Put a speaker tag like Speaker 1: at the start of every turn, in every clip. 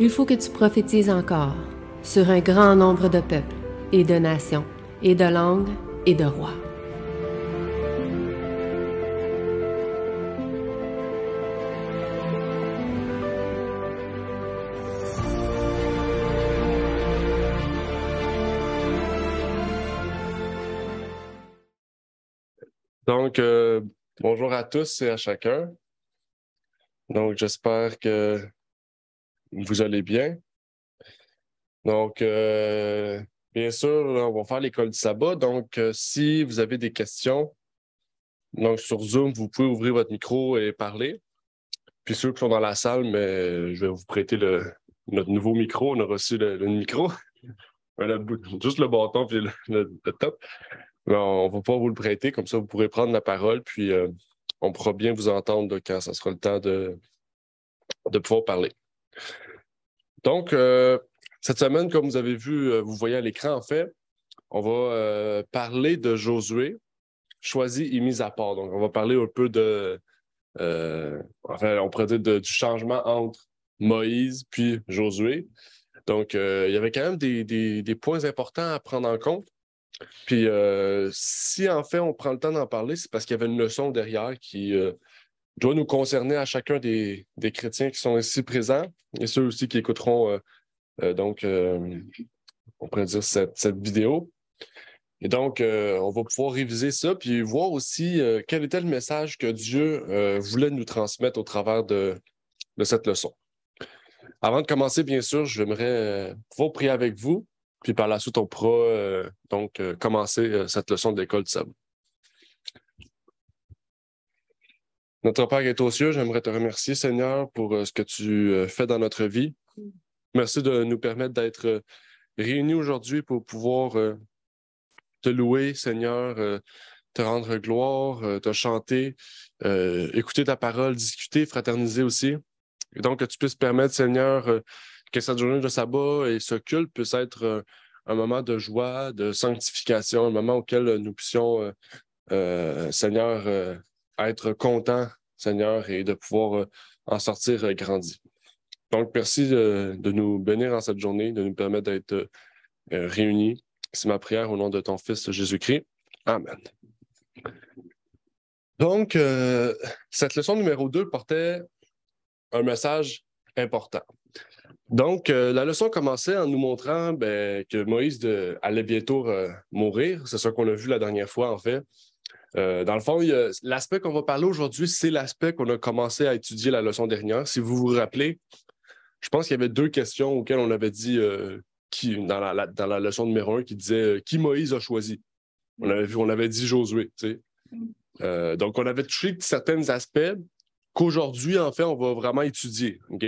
Speaker 1: Il faut que tu prophétises encore sur un grand nombre de peuples et de nations et de langues et de rois.
Speaker 2: Donc, bonjour à tous et à chacun. Donc, j'espère que vous allez bien. Donc, bien sûr, on va faire l'école du sabbat. Donc, si vous avez des questions, donc sur Zoom, vous pouvez ouvrir votre micro et parler. Puis ceux qui sont dans la salle, mais je vais vous prêter notre nouveau micro. On a reçu le micro, juste le bâton puis le top. Mais on va pouvoir vous le prêter, comme ça vous pourrez prendre la parole, puis on pourra bien vous entendre quand ça sera le temps de pouvoir parler. Donc, cette semaine, comme vous avez vu, vous voyez à l'écran, en fait, on va parler de Josué, choisi et mis à part. Donc, on va parler un peu enfin, on pourrait dire du changement entre Moïse puis Josué. Donc, il y avait quand même des points importants à prendre en compte. Puis, si en fait on prend le temps d'en parler, c'est parce qu'il y avait une leçon derrière qui doit nous concerner à chacun des chrétiens qui sont ici présents et ceux aussi qui écouteront on pourrait dire cette vidéo. Et donc, on va pouvoir réviser ça puis voir aussi quel était le message que Dieu voulait nous transmettre au travers de cette leçon. Avant de commencer, bien sûr, j'aimerais pouvoir prier avec vous, puis par la suite, on pourra commencer cette leçon de l'école du sabbat. Notre Père qui est aux cieux, j'aimerais te remercier, Seigneur, pour ce que tu fais dans notre vie. Merci de nous permettre d'être réunis aujourd'hui pour pouvoir te louer, Seigneur, te rendre gloire, te chanter, écouter ta parole, discuter, fraterniser aussi. Et donc, que tu puisses permettre, Seigneur, que cette journée de sabbat et ce culte puisse être un moment de joie, de sanctification, un moment auquel nous puissions, Seigneur, être contents, Seigneur, et de pouvoir en sortir grandi. Donc, merci de nous bénir en cette journée, de nous permettre d'être réunis. C'est ma prière au nom de ton Fils Jésus-Christ. Amen. Donc, cette leçon numéro 2 portait un message important. Donc, la leçon commençait en nous montrant que Moïse allait bientôt mourir. C'est ça qu'on a vu la dernière fois, en fait. Dans le fond, l'aspect qu'on va parler aujourd'hui, c'est l'aspect qu'on a commencé à étudier la leçon dernière. Si vous vous rappelez, je pense qu'il y avait 2 questions auxquelles on avait dit dans la leçon numéro 1 qui disait qui Moïse a choisi. On avait dit Josué, tu sais. Donc, on avait touché certains aspects qu'aujourd'hui, en fait, on va vraiment étudier. OK?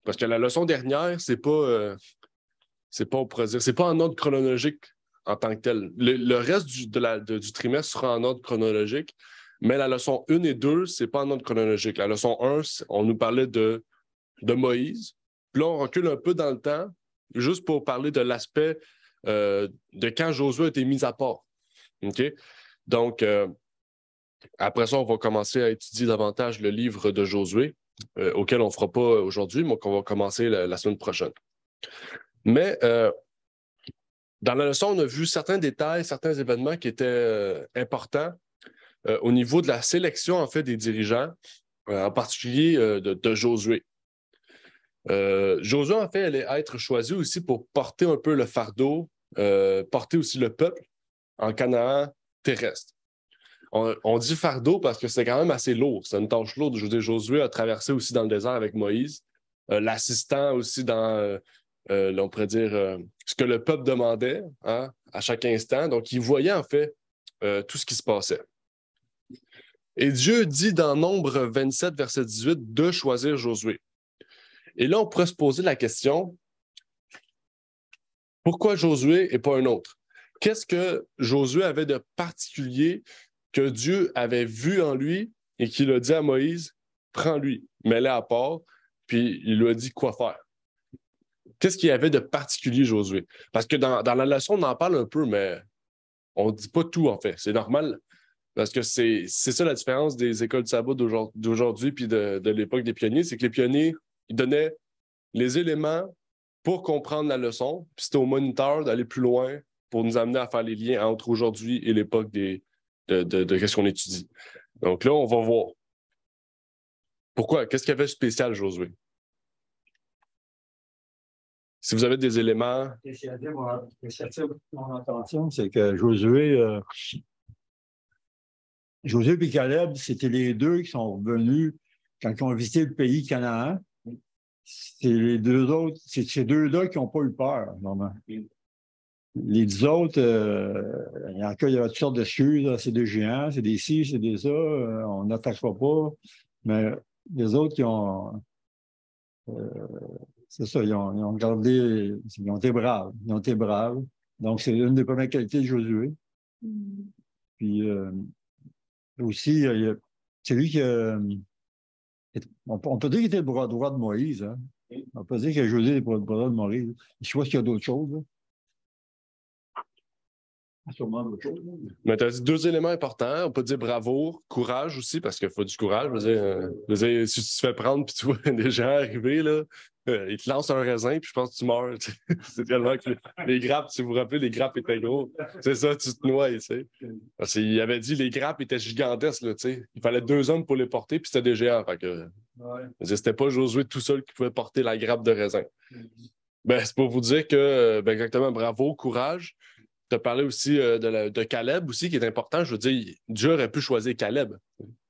Speaker 2: Parce que la leçon dernière, c'est pas, on pourrait dire, c'est pas en ordre chronologique en tant que tel. Le reste du trimestre sera en ordre chronologique, mais la leçon 1 et 2, c'est pas en ordre chronologique. La leçon 1, on nous parlait de Moïse. Puis là, on recule un peu dans le temps, juste pour parler de l'aspect de quand Josué a été mis à part. OK? Donc, après ça, on va commencer à étudier davantage le livre de Josué, auquel on ne fera pas aujourd'hui, mais qu'on va commencer la semaine prochaine. Mais dans la leçon, on a vu certains détails, certains événements qui étaient importants au niveau de la sélection, en fait, des dirigeants, en particulier de Josué. Josué, en fait, allait être choisi aussi pour porter un peu le fardeau, porter aussi le peuple en Canaan terrestre. On dit fardeau parce que c'est quand même assez lourd. C'est une tâche lourde. Je veux dire, Josué a traversé aussi dans le désert avec Moïse, l'assistant aussi dans, on pourrait dire, ce que le peuple demandait hein, à chaque instant. Donc, il voyait en fait tout ce qui se passait. Et Dieu dit dans Nombre 27, verset 18, de choisir Josué. Et là, on pourrait se poser la question, pourquoi Josué et pas un autre? Qu'est-ce que Josué avait de particulier que Dieu avait vu en lui et qu'il a dit à Moïse, prends-lui, mets-le à part, puis il lui a dit quoi faire. Qu'est-ce qu'il y avait de particulier, Josué? Parce que dans la leçon, on en parle un peu, mais on ne dit pas tout, en fait. C'est normal, parce que c'est ça la différence des écoles de sabbat d'aujourd'hui puis de l'époque des pionniers, c'est que les pionniers, ils donnaient les éléments pour comprendre la leçon, puis c'était au moniteur d'aller plus loin pour nous amener à faire les liens entre aujourd'hui et l'époque de ce qu'on étudie. Donc là, on va voir. Pourquoi? Qu'est-ce qu'il y avait de spécial, Josué? Si vous avez des éléments...
Speaker 3: Ce qui attire mon attention, c'est que Josué et Caleb, c'était les deux qui sont revenus quand ils ont visité le pays Canaan. C'est les deux autres, c'est ces deux-là qui n'ont pas eu peur, normalement. Les 10 autres, il y a toutes sortes d'excuses. C'est des géants, c'est des ci, c'est des ça, on n'attaquera pas. Mais les autres, c'est ça, ils ont gardé, ils ont été braves. Ils ont été braves. Donc, c'est une des premières qualités de Josué. Puis, aussi, c'est lui qui... on peut dire qu'il était le bras droit de Moïse. Hein? On peut dire que Josué est le bras droit de Moïse. Je sais qu'il y a d'autres choses. Là. Sûrement d'autres choses.
Speaker 2: Mais tu as dit deux éléments importants. On peut dire bravoure, courage aussi, parce qu'il faut du courage. Je veux dire, si tu te fais prendre puis tu vois des gens arriver, là, ils te lancent un raisin puis je pense que tu meurs. C'est tellement que les grappes, si vous vous rappelez, les grappes étaient gros. C'est ça, tu te noies. Tu sais. Parce qu'il avait dit les grappes étaient gigantesques. Là, tu sais. Il fallait 2 hommes pour les porter puis c'était des géants. Fait que, c'était pas Josué tout seul qui pouvait porter la grappe de raisin. Ben, c'est pour vous dire que, exactement, bravo, courage. Tu as parlé aussi de Caleb aussi, qui est important. Je veux dire, Dieu aurait pu choisir Caleb.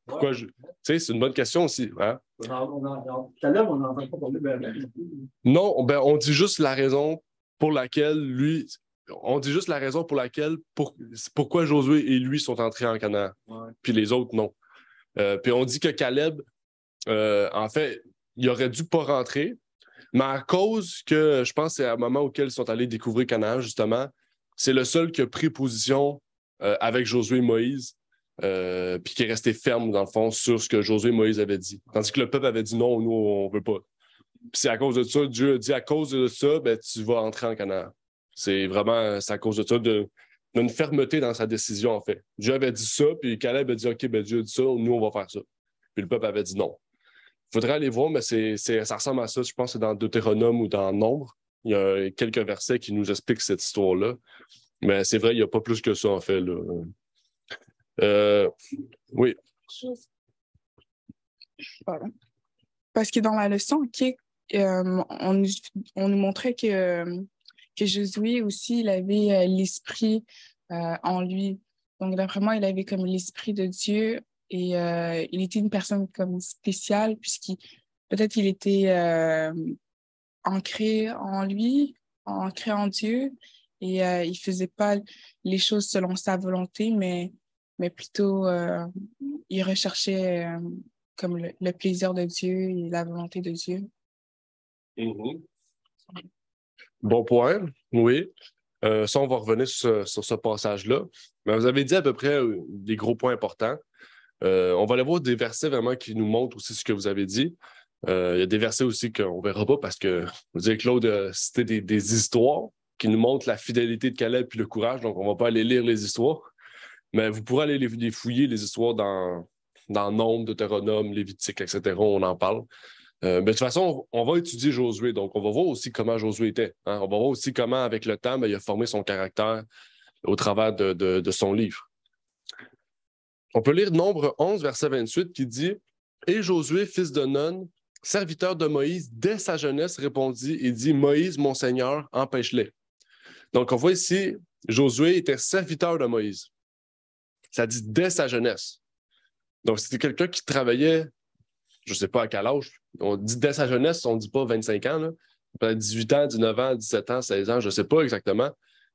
Speaker 2: Pourquoi tu sais, c'est une bonne question aussi. Hein?
Speaker 3: Caleb, on n'entend pas parler.
Speaker 2: Non, on dit juste la raison pour laquelle pourquoi Josué et lui sont entrés en Canaan. Puis les autres, non. Puis on dit que Caleb, en fait, il aurait dû pas rentrer, mais à cause que, je pense, c'est à un moment auquel ils sont allés découvrir Canaan, justement, c'est le seul qui a pris position avec Josué et Moïse, puis qui est resté ferme, dans le fond, sur ce que Josué et Moïse avaient dit. Tandis que le peuple avait dit non, nous, on ne veut pas. Puis c'est à cause de ça, Dieu a dit à cause de ça, ben, tu vas entrer en Canaan. C'est à cause de ça, d'une fermeté dans sa décision, en fait. Dieu avait dit ça, puis Caleb a dit OK, ben, Dieu a dit ça, nous, on va faire ça. Puis le peuple avait dit non. Il faudrait aller voir, mais ça ressemble à ça, je pense que c'est dans Deutéronome ou dans Nombre. Il y a quelques versets qui nous expliquent cette histoire-là. Mais c'est vrai, il n'y a pas plus que ça, en fait. Là. Oui.
Speaker 4: Pardon. Parce que dans la leçon, on nous montrait que Josué aussi, il avait l'esprit en lui. Donc, d'après moi, il avait comme l'esprit de Dieu et il était une personne comme spéciale puisqu'il peut-être il était ancré en lui, ancré en Dieu, et il faisait pas les choses selon sa volonté, mais plutôt il recherchait comme le plaisir de Dieu et la volonté de Dieu.
Speaker 2: Mm-hmm. Bon point, oui. Ça, on va revenir sur ce passage-là. Mais vous avez dit à peu près des gros points importants. On va aller voir des versets vraiment qui nous montrent aussi ce que vous avez dit. Il y a des versets aussi qu'on ne verra pas parce que, vous dites, Claude, c'était des histoires qui nous montrent la fidélité de Caleb et le courage, donc on ne va pas aller lire les histoires. Mais vous pourrez aller les fouiller, les histoires dans Nombre, Deutéronome, Lévitique, etc. On en parle. Mais de toute façon, on va étudier Josué, donc on va voir aussi comment Josué était. Hein? On va voir aussi comment, avec le temps, il a formé son caractère au travers de son livre. On peut lire Nombre 11, verset 28, qui dit « Et Josué, fils de Nun, serviteur de Moïse, dès sa jeunesse, répondit et dit « Moïse, mon Seigneur, empêche-les. » Donc, on voit ici, Josué était serviteur de Moïse. Ça dit « dès sa jeunesse ». Donc, c'était quelqu'un qui travaillait, je ne sais pas à quel âge, on dit dès sa jeunesse, on ne dit pas 25 ans, là. Peut-être 18 ans, 19 ans, 17 ans, 16 ans, je ne sais pas exactement.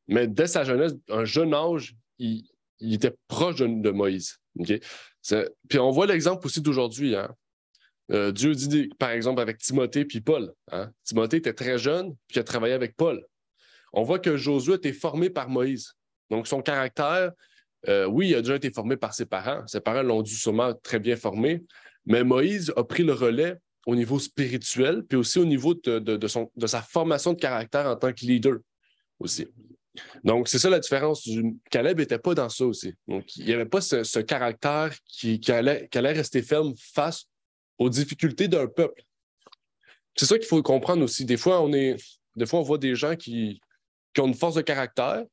Speaker 2: Mais dès sa jeunesse, un jeune âge, il était proche de Moïse. Okay? Puis on voit l'exemple aussi d'aujourd'hui. Hein? Dieu dit, par exemple, avec Timothée puis Paul. Hein? Timothée était très jeune, puis il a travaillé avec Paul. On voit que Josué a été formé par Moïse. Donc, son caractère, oui, il a déjà été formé par ses parents. Ses parents l'ont dû sûrement très bien former. Mais Moïse a pris le relais au niveau spirituel, puis aussi au niveau de sa formation de caractère en tant que leader aussi. Donc, c'est ça la différence. Caleb n'était pas dans ça aussi. Donc, il n'y avait pas ce caractère qui allait rester ferme face aux difficultés d'un peuple. c'est ça qu'il faut comprendre aussi. Des fois, on voit des gens qui ont une force de caractère,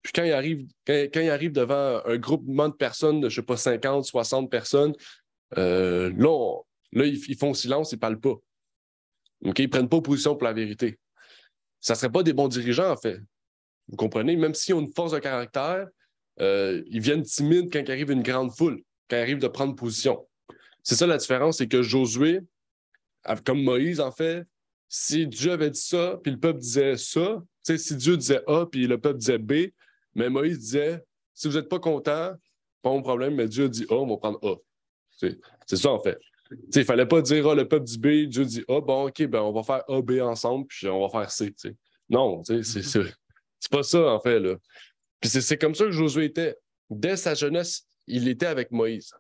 Speaker 2: puis quand ils arrivent devant un groupement de personnes, de, je sais pas, 50, 60 personnes, là, ils font silence, ils ne parlent pas. Okay? Ils ne prennent pas position pour la vérité. Ça ne serait pas des bons dirigeants, en fait. Vous comprenez? Même s'ils ont une force de caractère, ils viennent timides quand il arrive une grande foule, quand il arrive de prendre position. C'est ça la différence, c'est que Josué, comme Moïse, en fait, si Dieu avait dit ça, puis le peuple disait ça, si Dieu disait A, puis le peuple disait B, mais Moïse disait, si vous n'êtes pas content, pas mon problème, mais Dieu dit A, on va prendre A. C'est ça, en fait. Il ne fallait pas dire, le peuple dit B, Dieu dit A, bon, OK, ben, on va faire A, B ensemble, puis on va faire C. T'sais. Non, c'est pas ça, en fait. Là. Puis c'est comme ça que Josué était. Dès sa jeunesse, il était avec Moïse.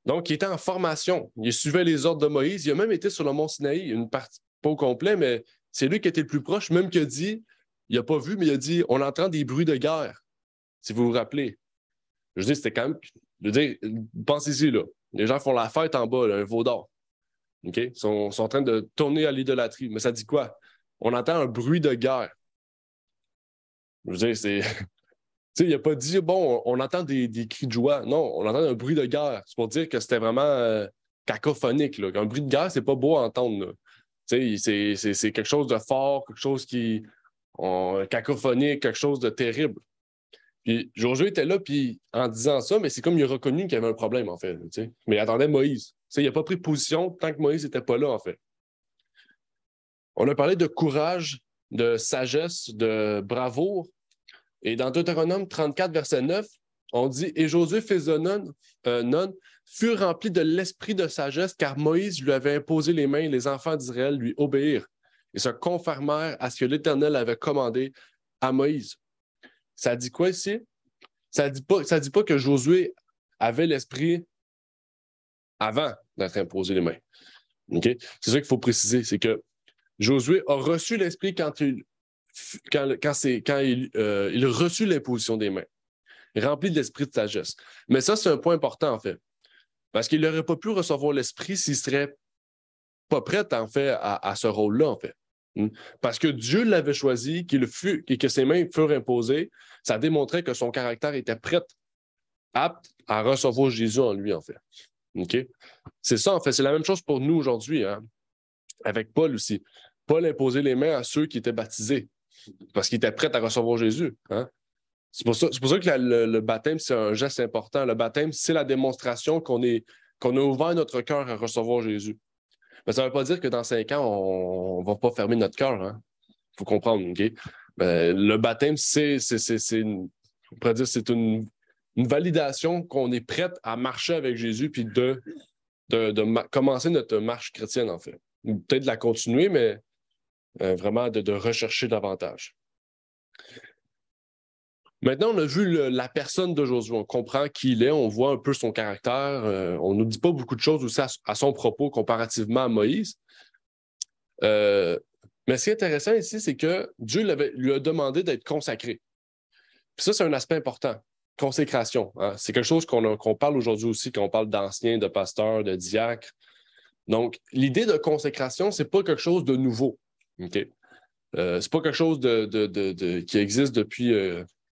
Speaker 2: Donc, il était en formation. Il suivait les ordres de Moïse. Il a même été sur le mont Sinaï, une partie, pas au complet, mais c'est lui qui était le plus proche, même qui a dit, il n'a pas vu, mais il a dit, on entend des bruits de guerre, si vous vous rappelez. Je veux dire, c'était quand même, je veux dire, pensez-y, là. Les gens font la fête en bas, là, un veau d'or. OK? Ils sont en train de tourner à l'idolâtrie. Mais ça dit quoi? On entend un bruit de guerre. Je veux dire, c'est... Tu sais, il n'a pas dit, bon, on entend des cris de joie. Non, on entend un bruit de guerre. C'est pour dire que c'était vraiment cacophonique. Là. Un bruit de guerre, c'est pas beau à entendre. Tu sais, c'est quelque chose de fort, quelque chose qui... cacophonique, quelque chose de terrible. Puis Josué était là, puis en disant ça, mais c'est comme il a reconnu qu'il y avait un problème, en fait. Tu sais. Mais il attendait Moïse. Tu sais, il n'a pas pris position tant que Moïse n'était pas là, en fait. On a parlé de courage, de sagesse, de bravoure. Et dans Deutéronome 34, verset 9, on dit « Et Josué, fils de Nun, fut rempli de l'esprit de sagesse, car Moïse lui avait imposé les mains, et les enfants d'Israël lui obéirent, et se conformèrent à ce que l'Éternel avait commandé à Moïse. » Ça dit quoi ici? Ça dit pas que Josué avait l'esprit avant d'être imposé les mains. Okay? C'est ça qu'il faut préciser, c'est que Josué a reçu l'esprit quand il reçut l'imposition des mains, rempli de l'esprit de sagesse. Mais ça, c'est un point important, en fait. Parce qu'il n'aurait pas pu recevoir l'esprit s'il ne serait pas prêt, en fait, à ce rôle-là, en fait. Parce que Dieu l'avait choisi, et que ses mains furent imposées, ça démontrait que son caractère était prêt, apte à recevoir Jésus en lui, en fait. Okay? C'est ça, en fait. C'est la même chose pour nous aujourd'hui, hein? Avec Paul aussi. Paul imposait les mains à ceux qui étaient baptisés parce qu'il était prêt à recevoir Jésus. Hein? C'est pour ça que le baptême, c'est un geste important. Le baptême, c'est la démonstration qu'on a ouvert notre cœur à recevoir Jésus. Mais ça ne veut pas dire que dans 5 ans, on ne va pas fermer notre cœur. Hein? Il faut comprendre. Okay? Le baptême, on pourrait dire, c'est une validation qu'on est prêt à marcher avec Jésus puis de commencer notre marche chrétienne, en fait. Peut-être de la continuer, mais vraiment de rechercher davantage. Maintenant, on a vu la personne de Josué. On comprend qui il est, on voit un peu son caractère. On ne nous dit pas beaucoup de choses aussi à son propos comparativement à Moïse. Mais ce qui est intéressant ici, c'est que Dieu lui a demandé d'être consacré. Puis ça, c'est un aspect important. Consécration. Hein? C'est quelque chose qu'on parle aujourd'hui aussi quand on parle d'anciens, de pasteurs, de diacres. Donc, l'idée de consécration, c'est pas quelque chose de nouveau. Okay? C'est pas quelque chose qui existe depuis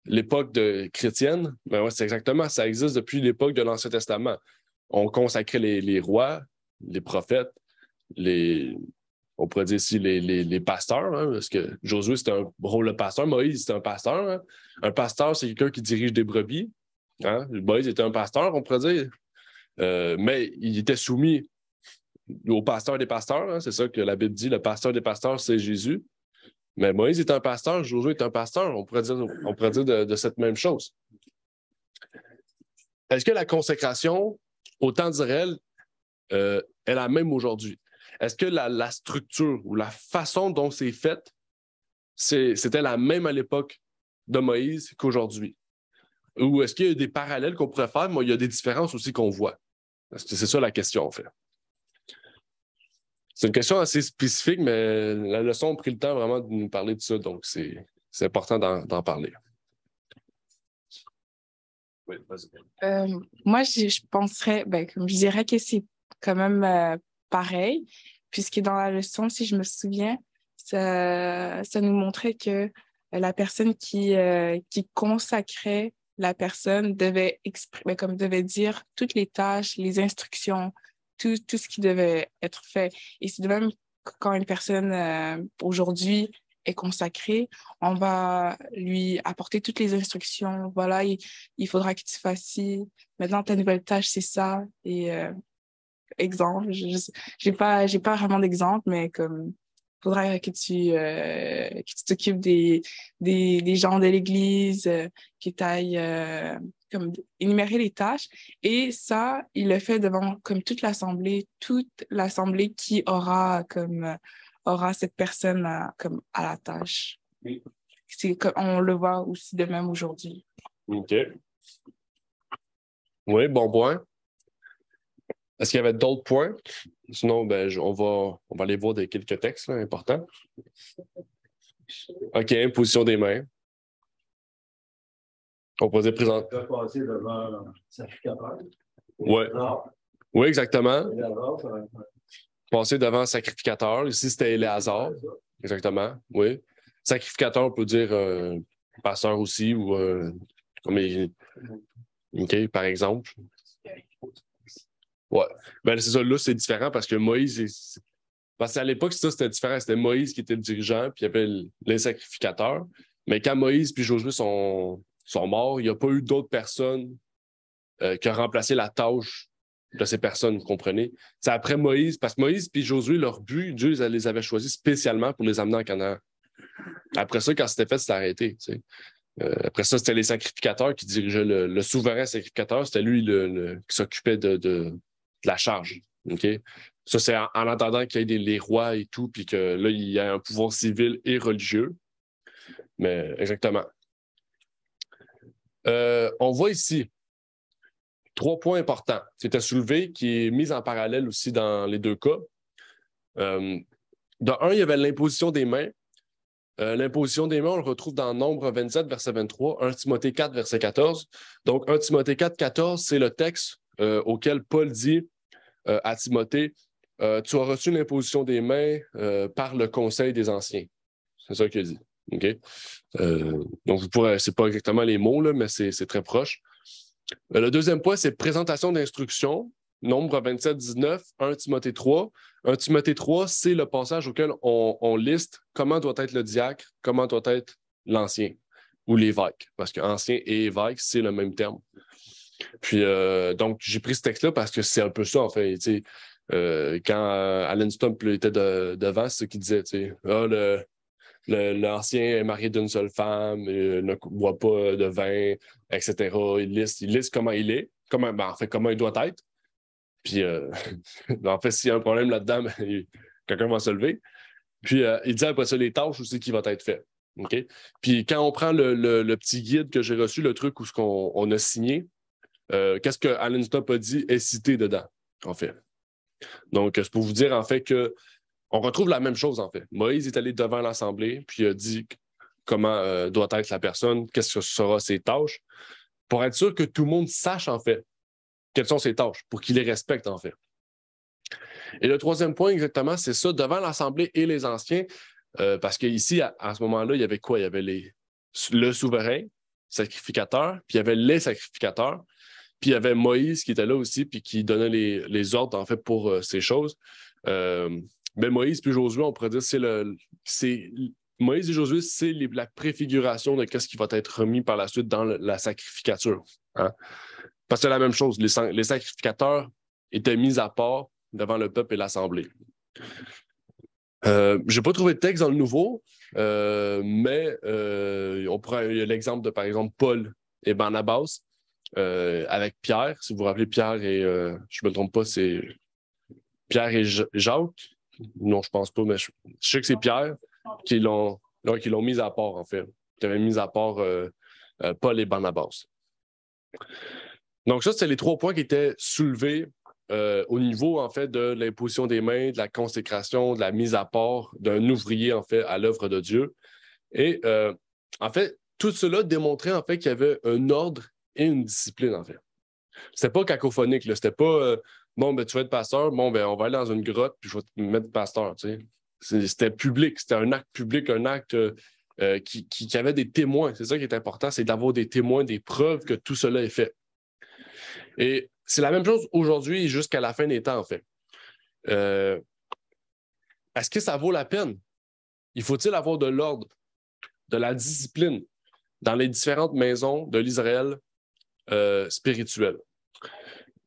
Speaker 2: l'époque chrétienne. Ben ouais, c'est exactement, ça existe depuis l'époque de l'Ancien Testament. On consacrait les rois, les prophètes, on pourrait dire ici les pasteurs, hein, parce que Josué, c'était un rôle de pasteur. Moïse, c'était un pasteur. Hein. Un pasteur, c'est quelqu'un qui dirige des brebis. Hein. Moïse était un pasteur, on pourrait dire. Mais il était soumis au pasteur des pasteurs. Hein. C'est ça que la Bible dit. Le pasteur des pasteurs, c'est Jésus. Mais Moïse est un pasteur, Josué est un pasteur. On pourrait dire de cette même chose. Est-ce que la consécration au temps d'Israël est la même aujourd'hui? Est-ce que la structure ou la façon dont c'est fait, c'était la même à l'époque de Moïse qu'aujourd'hui? Ou est-ce qu'il y a des parallèles qu'on pourrait faire, mais il y a des différences aussi qu'on voit? C'est ça la question, en fait. C'est une question assez spécifique, mais la leçon a pris le temps vraiment de nous parler de ça, donc c'est important d'en parler. Oui, vas-y.
Speaker 4: Moi, je penserais, comme je dirais que c'est quand même pareil, puisque dans la leçon, si je me souviens, ça nous montrait que la personne qui consacrait la personne devait exprimer, comme devait dire toutes les tâches, les instructions, tout ce qui devait être fait. Et c'est de même quand une personne aujourd'hui est consacrée, on va lui apporter toutes les instructions. Voilà, il faudra que tu fasses ci. Maintenant, ta nouvelle tâche, c'est ça. Et exemple, j'ai pas vraiment d'exemple, mais comme faudra que tu t'occupes des gens de l'église, que tu ailles comme énumérer les tâches. Et ça, il le fait devant comme toute l'assemblée qui aura cette personne comme à la tâche.
Speaker 2: Oui.
Speaker 4: C'est comme on le voit aussi de même aujourd'hui.
Speaker 2: OK. Oui, bon point. Est-ce qu'il y avait d'autres points? Sinon, ben, on va aller voir quelques textes là, importants. OK, imposition des mains. On pourrait dire présent.
Speaker 3: On peut passer devant le sacrificateur.
Speaker 2: Oui. Oui, exactement.
Speaker 3: Éléazar,
Speaker 2: Passer devant le sacrificateur. Ici, c'était Éléazar. Exactement, oui. Sacrificateur, on peut dire pasteur aussi, ou OK, par exemple. Ouais. Ben, c'est ça, là, c'est différent parce que Moïse, parce qu'à l'époque, ça, c'était différent. C'était Moïse qui était le dirigeant, puis il y avait les sacrificateurs. Mais quand Moïse puis Josué sont morts, il n'y a pas eu d'autres personnes qui ont remplacé la tâche de ces personnes, vous comprenez? C'est après Moïse, parce que Moïse puis Josué, leur but, Dieu les avait choisis spécialement pour les amener en Canaan. Après ça, quand c'était fait, c'était arrêté. Tu sais. Après ça, c'était les sacrificateurs qui dirigeaient le souverain sacrificateur. C'était lui qui s'occupait de la charge. Okay? Ça, c'est en attendant qu'il y ait les rois et tout, puis que là, il y a un pouvoir civil et religieux. Mais exactement. On voit ici 3 points importants qui étaient soulevés, qui est mis en parallèle aussi dans les 2 cas. De un, il y avait l'imposition des mains. L'imposition des mains, on le retrouve dans Nombre 27, verset 23, 1 Timothée 4, verset 14. Donc, 1 Timothée 4, 14, c'est le texte auquel Paul dit à Timothée, tu as reçu l'imposition des mains par le conseil des anciens. C'est ça qu'il dit. Okay? Donc, c'est pas exactement les mots, là, mais c'est très proche. Le deuxième point, c'est présentation d'instructions. Nombre 27, 19, 1 Timothée 3. 1 Timothée 3, c'est le passage auquel on liste comment doit être le diacre, comment doit être l'ancien ou l'évêque, parce qu'ancien et évêque, c'est le même terme. Puis, donc, j'ai pris ce texte-là parce que c'est un peu ça, en fait. Quand Alan Stump était devant, c'est ce qu'il disait. L'ancien est marié d'une seule femme, ne boit pas de vin, etc. Il liste comment il est, comment il doit être. Puis, en fait, s'il y a un problème là-dedans, ben, quelqu'un va se lever. Puis, il dit après ça les tâches aussi qui vont être faites. Okay? Puis, quand on prend le petit guide que j'ai reçu, le truc où on a signé, qu'est-ce que Alan Stump a dit est cité dedans, en fait. Donc, c'est pour vous dire, en fait, qu'on retrouve la même chose, en fait. Moïse est allé devant l'Assemblée, puis il a dit comment doit être la personne, qu'est-ce que sera ses tâches, pour être sûr que tout le monde sache, en fait, quelles sont ses tâches, pour qu'il les respecte, en fait. Et le troisième point, exactement, c'est ça, devant l'Assemblée et les anciens, parce qu'ici, à ce moment-là, il y avait quoi? Il y avait le souverain, sacrificateur, puis il y avait les sacrificateurs, puis il y avait Moïse qui était là aussi, puis qui donnait les ordres, en fait, pour ces choses. Mais Moïse puis Josué, on pourrait dire, Moïse et Josué, c'est la préfiguration de ce qui va être remis par la suite dans la sacrificature. Hein? Parce que c'est la même chose. Les sacrificateurs étaient mis à part devant le peuple et l'Assemblée. Je n'ai pas trouvé de texte dans le Nouveau, mais il y a l'exemple de, par exemple, Paul et Barnabas avec Pierre. Si vous vous rappelez, Pierre et, je ne me trompe pas, c'est Pierre et Jacques. Non, je pense pas, mais je sais que c'est Pierre qui l'ont mis à part, en fait. Qui avait mis à part Paul et Barnabas. Donc ça, c'est les 3 points qui étaient soulevés au niveau, en fait, de l'imposition des mains, de la consécration, de la mise à part d'un ouvrier, en fait, à l'œuvre de Dieu. Et, en fait, tout cela démontrait, en fait, qu'il y avait un ordre et une discipline, en fait. C'était pas cacophonique, là. C'était pas bon, ben, tu vas être pasteur, bon, ben, on va aller dans une grotte, puis je vais te mettre pasteur, tu sais. C'était public, c'était un acte public, un acte qui avait des témoins. C'est ça qui est important, c'est d'avoir des témoins, des preuves que tout cela est fait. Et c'est la même chose aujourd'hui et jusqu'à la fin des temps, en fait. Est-ce que ça vaut la peine? Il faut-il avoir de l'ordre, de la discipline dans les différentes maisons de l'Israël spirituel?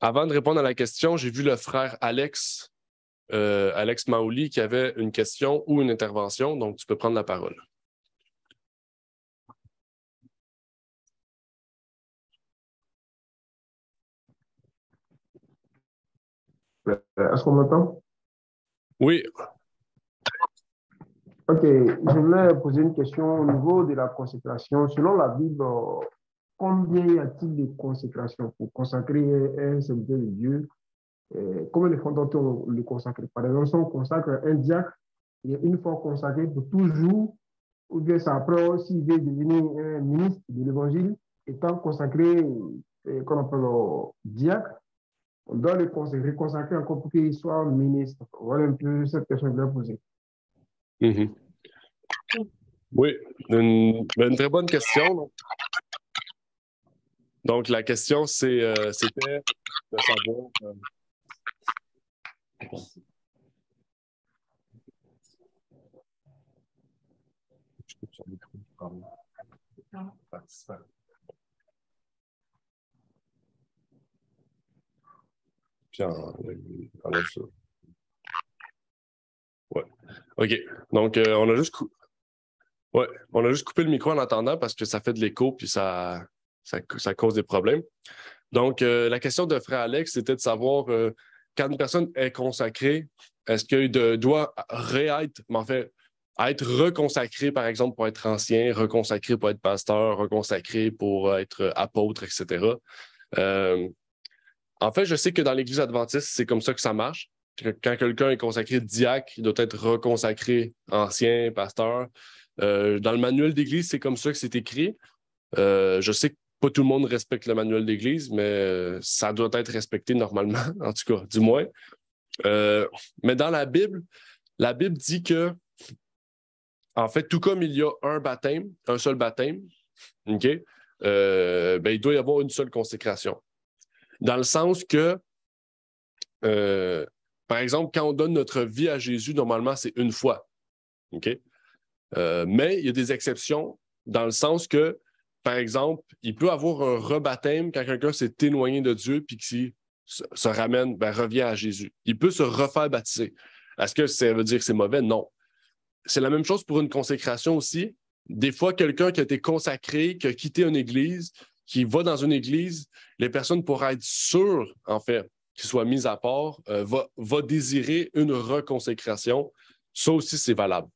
Speaker 2: Avant de répondre à la question, j'ai vu le frère Alex Maouli qui avait une question ou une intervention, donc tu peux prendre la parole.
Speaker 5: Est-ce qu'on m'entend?
Speaker 2: Oui.
Speaker 5: OK. Je voulais poser une question au niveau de la consécration. Selon la Bible, combien y a-t-il de consécration pour consacrer un serviteur de Dieu? Combien de fois doit-on le consacrer? Par exemple, si on consacre un diacre, il est une fois consacré pour toujours, ou bien c'est après, s'il veut devenir un ministre de l'Évangile, étant consacré, qu'on appelle diacre, on doit le consacrer encore pour qu'il soit ministre. Voilà un peu cette question que je voulais poser.
Speaker 2: Mm-hmm. Oui, une très bonne question. Donc, la question, c'était de savoir... Puis enlève ça. Ouais. OK. Donc, on a juste coupé le micro en attendant parce que ça fait de l'écho puis ça cause des problèmes. Donc, la question de frère Alex, c'était de savoir quand une personne est consacrée, est-ce qu'il doit réêtre, mais en fait, être reconsacré, par exemple, pour être ancien, reconsacré pour être pasteur, reconsacré pour être apôtre, etc. En fait, je sais que dans l'Église adventiste, c'est comme ça que ça marche. Quand quelqu'un est consacré diacre, il doit être reconsacré ancien, pasteur. Dans le manuel d'Église, c'est comme ça que c'est écrit. Je sais que pas tout le monde respecte le manuel d'Église, mais ça doit être respecté normalement, en tout cas, du moins. Mais dans la Bible dit que, en fait, tout comme il y a un seul baptême, OK, il doit y avoir une seule consécration. Dans le sens que, par exemple, quand on donne notre vie à Jésus, normalement, c'est une fois. OK? Mais il y a des exceptions dans le sens que, par exemple, il peut avoir un rebaptême quand quelqu'un s'est éloigné de Dieu puis qui se ramène, revient à Jésus. Il peut se refaire baptiser. Est-ce que ça veut dire que c'est mauvais? Non. C'est la même chose pour une consécration aussi. Des fois, quelqu'un qui a été consacré, qui a quitté une église, qui va dans une église, les personnes, pour être sûres, en fait, qu'ils soient mis à part, va désirer une reconsécration. Ça aussi, c'est valable.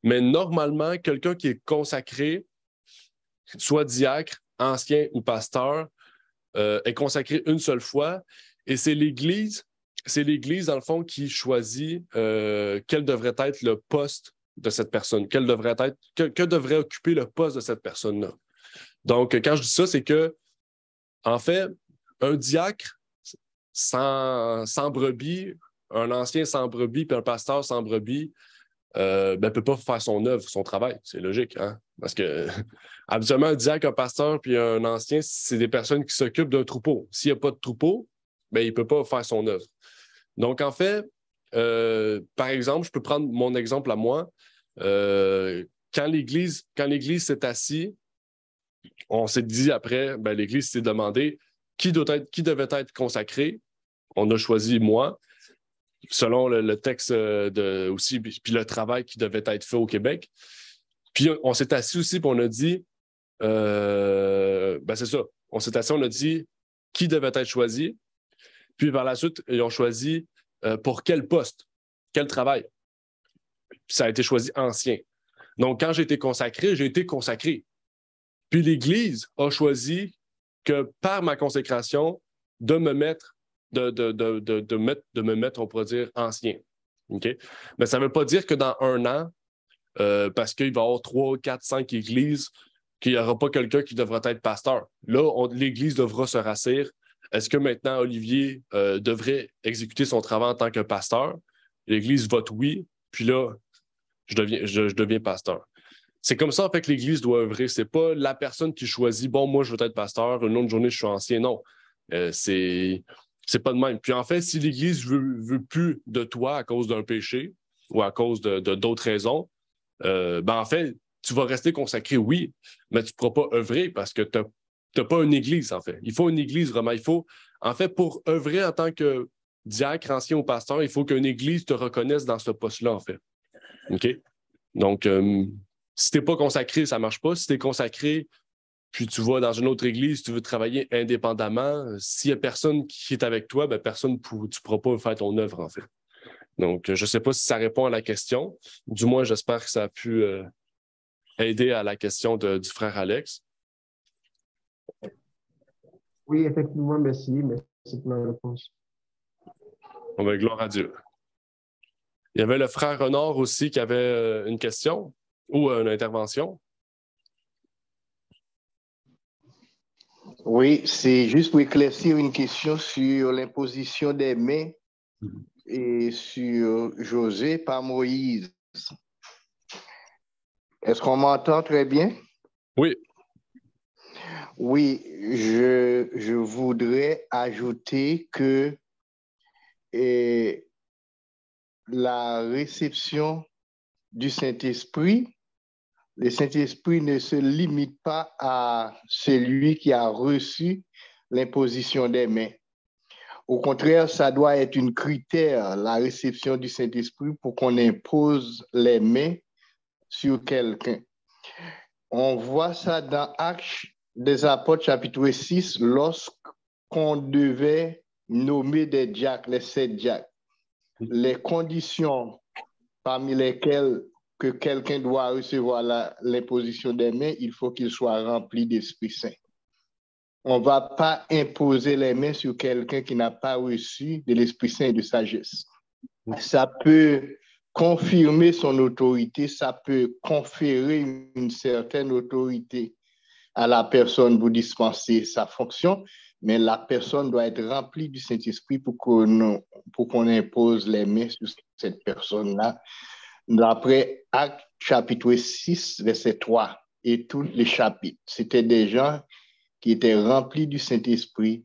Speaker 2: Mais normalement, quelqu'un qui est consacré, soit diacre, ancien ou pasteur, est consacré une seule fois. Et c'est l'Église, dans le fond, qui choisit quel devrait être le poste de cette personne, que devrait occuper le poste de cette personne-là. Donc, quand je dis ça, c'est que, en fait, un diacre sans brebis, un ancien sans brebis, puis un pasteur sans brebis, ne peut pas faire son œuvre, son travail. C'est logique, hein? Parce que, habituellement, un diacre, un pasteur, puis un ancien, c'est des personnes qui s'occupent d'un troupeau. S'il n'y a pas de troupeau, il ne peut pas faire son œuvre. Donc, en fait, par exemple, je peux prendre mon exemple à moi. Quand l'Église s'est assise, on s'est dit après, l'Église s'est demandé qui devait être consacré. On a choisi moi, selon le texte aussi, puis le travail qui devait être fait au Québec. Puis on s'est assis aussi, puis on a dit, c'est ça, on s'est assis, on a dit qui devait être choisi. Puis par la suite, ils ont choisi pour quel poste, quel travail. Puis ça a été choisi ancien. Donc, quand j'ai été consacré. Puis l'Église a choisi que par ma consécration, de me mettre, on pourrait dire, ancien. OK? Mais ça ne veut pas dire que dans un an, parce qu'il va y avoir 3, 4, 5 églises, qu'il n'y aura pas quelqu'un qui devra être pasteur. Là, l'Église devra se rassir. est-ce que maintenant Olivier devrait exécuter son travail en tant que pasteur? L'Église vote oui, puis là, je deviens pasteur. C'est comme ça, en fait, que l'Église doit œuvrer. C'est pas la personne qui choisit, bon, moi, je veux être pasteur, une autre journée, je suis ancien. Non. C'est pas de même. Puis en fait, si l'Église veut plus de toi à cause d'un péché ou à cause de d'autres raisons, en fait, tu vas rester consacré, oui, mais tu ne pourras pas œuvrer parce que tu n'as pas une Église, en fait. Il faut une Église, vraiment. En fait, pour œuvrer en tant que diacre, ancien ou pasteur, il faut qu'une Église te reconnaisse dans ce poste-là, en fait. OK? Donc, si tu n'es pas consacré, ça ne marche pas. Si tu es consacré, puis tu vas dans une autre église, tu veux travailler indépendamment, s'il n'y a personne qui est avec toi, tu ne pourras pas faire ton œuvre, en fait. Donc, je ne sais pas si ça répond à la question. Du moins, j'espère que ça a pu aider à la question du frère Alex.
Speaker 5: Oui, effectivement, merci. Merci pour la réponse.
Speaker 2: Gloire à Dieu. Il y avait le frère Renard aussi qui avait une question ou une intervention.
Speaker 6: Oui, c'est juste pour éclaircir une question sur l'imposition des mains et sur José par Moïse. Est-ce qu'on m'entend très bien?
Speaker 2: Oui.
Speaker 6: Oui, je voudrais ajouter que la réception du Saint-Esprit, le Saint-Esprit ne se limite pas à celui qui a reçu l'imposition des mains. Au contraire, ça doit être un critère, la réception du Saint-Esprit, pour qu'on impose les mains sur quelqu'un. On voit ça dans Actes des Apôtres, chapitre 6, lorsqu'on devait nommer des diacres, les 7 diacres. Les conditions parmi lesquelles que quelqu'un doit recevoir l'imposition des mains, il faut qu'il soit rempli d'Esprit Saint. On ne va pas imposer les mains sur quelqu'un qui n'a pas reçu de l'Esprit Saint et de sagesse. Ça peut confirmer son autorité, ça peut conférer une certaine autorité à la personne pour dispenser sa fonction, mais la personne doit être remplie du Saint-Esprit pour qu'on impose les mains sur cette personne-là. D'après Actes chapitre 6, verset 3 et tous les chapitres, c'était des gens qui étaient remplis du Saint-Esprit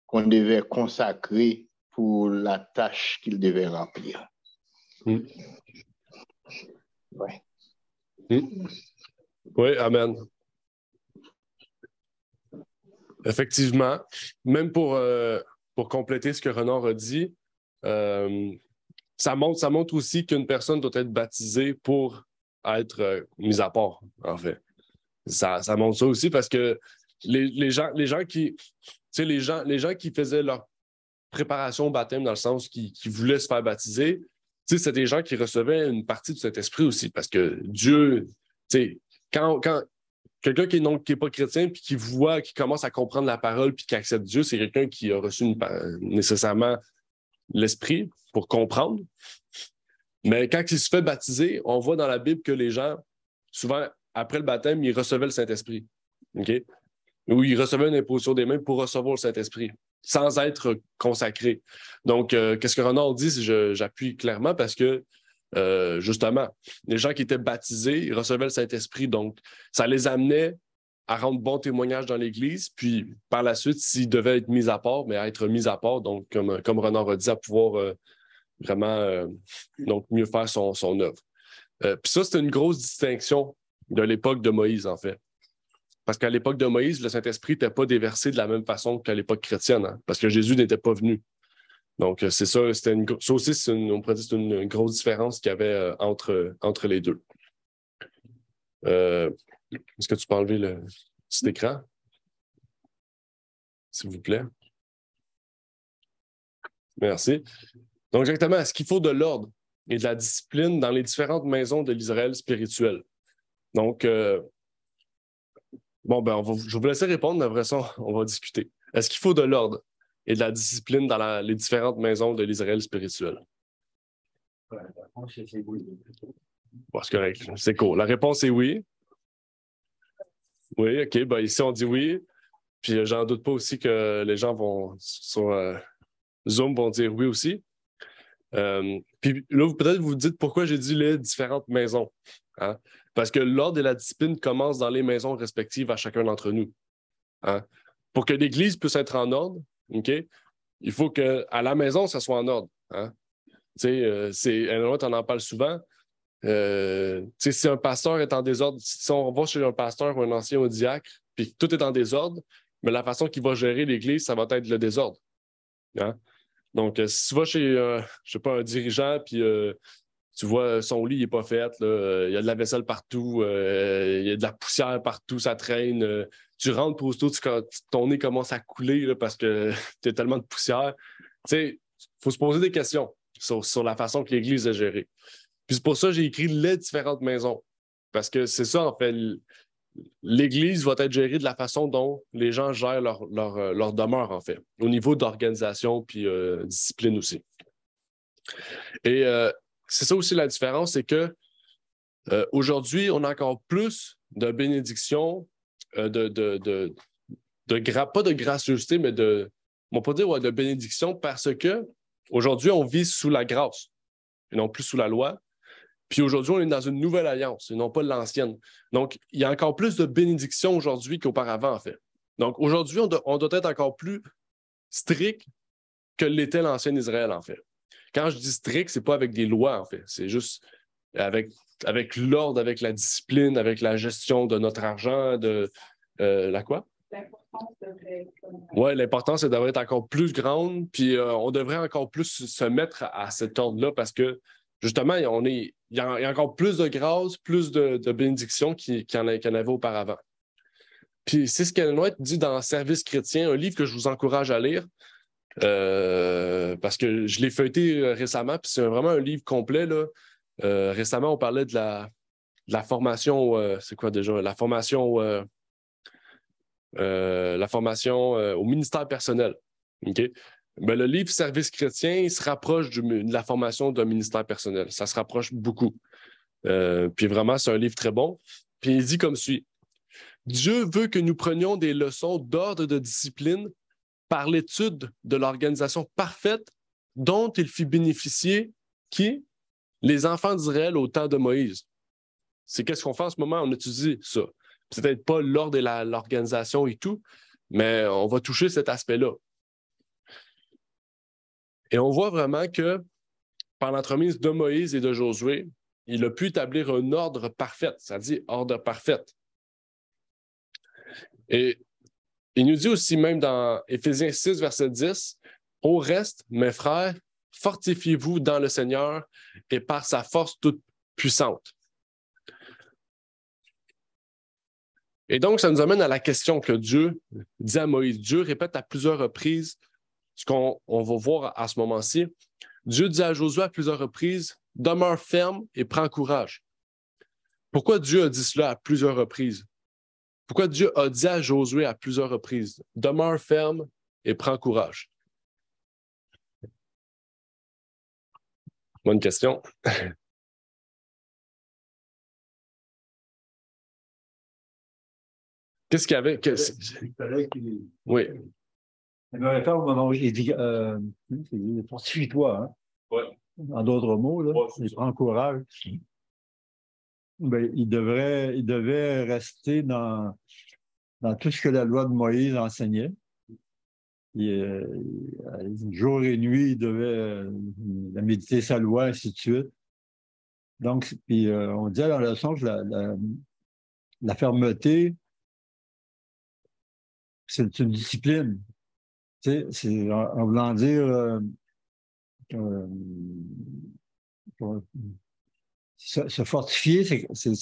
Speaker 6: qu'on devait consacrer pour la tâche qu'ils devaient remplir.
Speaker 2: Ouais. Oui, amen. Effectivement, même pour compléter ce que Renard a dit, ça montre aussi qu'une personne doit être baptisée pour être mise à part, en fait. Ça montre ça aussi parce que les gens qui faisaient leur préparation au baptême dans le sens qui voulaient se faire baptiser, c'est des gens qui recevaient une partie du Saint-Esprit aussi parce que Dieu, quand quelqu'un qui n'est pas chrétien puis qui commence à comprendre la parole puis qui accepte Dieu, c'est quelqu'un qui a reçu nécessairement l'Esprit pour comprendre. Mais quand il se fait baptiser, on voit dans la Bible que les gens, souvent, après le baptême, ils recevaient le Saint-Esprit. OK? Ou ils recevaient une imposition des mains pour recevoir le Saint-Esprit, sans être consacrés. Donc, qu'est-ce que Renard dit, j'appuie clairement parce que, justement, les gens qui étaient baptisés, ils recevaient le Saint-Esprit. Donc, ça les amenait à rendre bon témoignage dans l'Église. Puis, par la suite, s'ils devaient être mis à part, mais à être mis à part, donc, comme Renard a dit, à pouvoir vraiment donc mieux faire son œuvre. Puis ça, c'était une grosse distinction de l'époque de Moïse, en fait. Parce qu'à l'époque de Moïse, le Saint-Esprit n'était pas déversé de la même façon qu'à l'époque chrétienne, hein, parce que Jésus n'était pas venu. Donc, c'est ça, ça aussi, on pourrait dire c'est une grosse différence qu'il y avait entre les deux. Est-ce que tu peux enlever le petit écran? S'il vous plaît. Merci. Donc, exactement, est-ce qu'il faut de l'ordre et de la discipline dans les différentes maisons de l'Israël spirituel? Donc, je vais vous laisser répondre, mais après ça, on va discuter. Est-ce qu'il faut de l'ordre et de la discipline dans les différentes maisons de l'Israël spirituel?
Speaker 3: La réponse est oui.
Speaker 2: Bon, c'est correct, c'est cool. La réponse est oui. Oui, OK, ici on dit oui. Puis j'en doute pas aussi que les gens sur Zoom vont dire oui aussi. Puis là, peut-être vous dites pourquoi j'ai dit les différentes maisons. Hein? Parce que l'ordre et la discipline commencent dans les maisons respectives à chacun d'entre nous. Hein? Pour que l'Église puisse être en ordre, OK, il faut qu'à la maison, ça soit en ordre. Hein? Tu sais, on en parle souvent. Si un pasteur est en désordre, si on va chez un pasteur ou un ancien ou diacre, puis tout est en désordre, mais la façon qu'il va gérer l'Église, ça va être le désordre. Hein? Donc, si tu vas chez, je sais pas, un dirigeant, puis tu vois son lit n'est pas fait, il y a de la vaisselle partout, il y a de la poussière partout, ça traîne. Tu rentres pour aussitôt, ton nez commence à couler là, parce que tu as tellement de poussière. Tu sais, il faut se poser des questions sur la façon que l'Église est gérée. Puis c'est pour ça que j'ai écrit les différentes maisons. Parce que c'est ça, en fait, l'Église va être gérée de la façon dont les gens gèrent leur demeure, en fait, au niveau d'organisation puis discipline aussi. Et c'est ça aussi la différence, c'est que aujourd'hui, on a encore plus de bénédictions, pas de gracieuseté, mais on va pas dire de bénédiction parce que aujourd'hui, on vit sous la grâce et non plus sous la loi. Puis aujourd'hui, on est dans une nouvelle alliance et non pas l'ancienne. Donc, il y a encore plus de bénédictions aujourd'hui qu'auparavant, en fait. Donc, aujourd'hui, on doit être encore plus strict que l'était l'ancien Israël, en fait. Quand je dis strict, c'est pas avec des lois, en fait. C'est juste avec l'ordre, avec la discipline, avec la gestion de notre argent, de la quoi? L'importance devrait être... Oui, l'importance devrait être encore plus grande, puis on devrait encore plus se mettre à cet ordre-là parce que, justement, il y a encore plus de grâce, plus de bénédictions qu'il y en avait auparavant. Puis c'est ce qu'Ellen White dit dans Service chrétien, un livre que je vous encourage à lire, parce que je l'ai feuilleté récemment, puis c'est vraiment un livre complet, là. Récemment, on parlait de la formation, c'est quoi déjà? La formation au ministère personnel. OK? Ben, le livre Service chrétien, il se rapproche de la formation d'un ministère personnel. Ça se rapproche beaucoup. Puis vraiment, c'est un livre très bon. Puis il dit comme suit. Dieu veut que nous prenions des leçons d'ordre et de discipline par l'étude de l'organisation parfaite dont il fit bénéficier qui? Les enfants d'Israël au temps de Moïse. C'est qu'est-ce qu'on fait en ce moment? On étudie ça. Peut-être pas l'ordre et l'organisation et tout, mais on va toucher cet aspect-là. Et on voit vraiment que par l'entremise de Moïse et de Josué, il a pu établir un ordre parfait, c'est-à-dire ordre parfait. Et il nous dit aussi même dans Éphésiens 6, verset 10, « Au reste, mes frères, fortifiez-vous dans le Seigneur et par sa force toute puissante. » Et donc, ça nous amène à la question que Dieu dit à Moïse. Dieu répète à plusieurs reprises ce qu'on va voir à ce moment-ci. Dieu dit à Josué à plusieurs reprises, « Demeure ferme et prends courage. » Pourquoi Dieu a dit cela à plusieurs reprises? Pourquoi Dieu a dit à Josué à plusieurs reprises, « Demeure ferme et prends courage. » Bonne question. Qu'est-ce qu'il y avait? Oui.
Speaker 3: Il dit, fortifie-toi. Hein?
Speaker 2: Oui.
Speaker 3: En d'autres mots, là, il prend courage. Ben, il devait rester dans tout ce que la loi de Moïse enseignait. Jour et nuit, il devait méditer sa loi, ainsi de suite. Donc, puis, on disait dans la leçon que la fermeté, c'est une discipline. Tu sais, c'est en voulant dire se fortifier, c'est une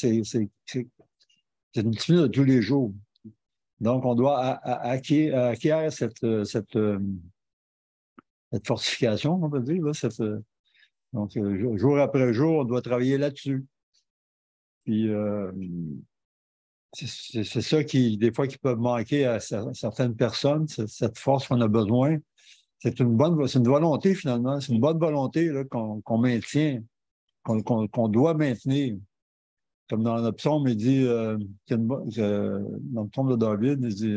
Speaker 3: discipline de tous les jours. Donc, on doit acquérir cette fortification, on peut dire. Là, donc, jour après jour, on doit travailler là-dessus. Puis, c'est ça des fois, qui peut manquer à certaines personnes, cette force qu'on a besoin. C'est une volonté, finalement. C'est une bonne volonté qu'on maintient, qu'on doit maintenir. Comme dans le psaume, il dit, dans le psaume de David, il dit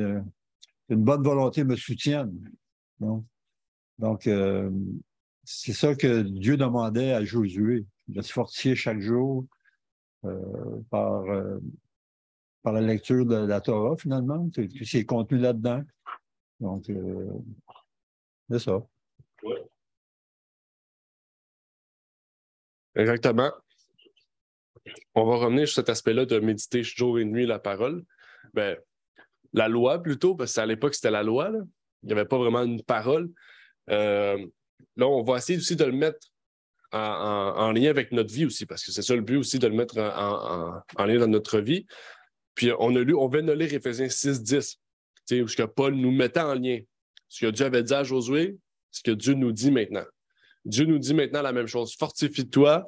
Speaker 3: une bonne volonté me soutienne. Non? Donc, c'est ça que Dieu demandait à Josué, de se fortifier chaque jour par la lecture de la Torah, finalement. Tout c'est contenu là-dedans. Donc, c'est ça.
Speaker 2: Ouais. Exactement. On va revenir sur cet aspect-là de méditer jour et nuit la parole. Ben, la loi, plutôt, parce qu'à l'époque, c'était la loi. Là. Il n'y avait pas vraiment une parole. Là, on va essayer aussi de le mettre en lien avec notre vie aussi, parce que c'est ça le but aussi, de le mettre en lien dans notre vie. Puis on vient de lire Éphésiens 6:10, où ce que Paul nous mettait en lien. Ce que Dieu avait dit à Josué, ce que Dieu nous dit maintenant. Dieu nous dit maintenant la même chose. Fortifie-toi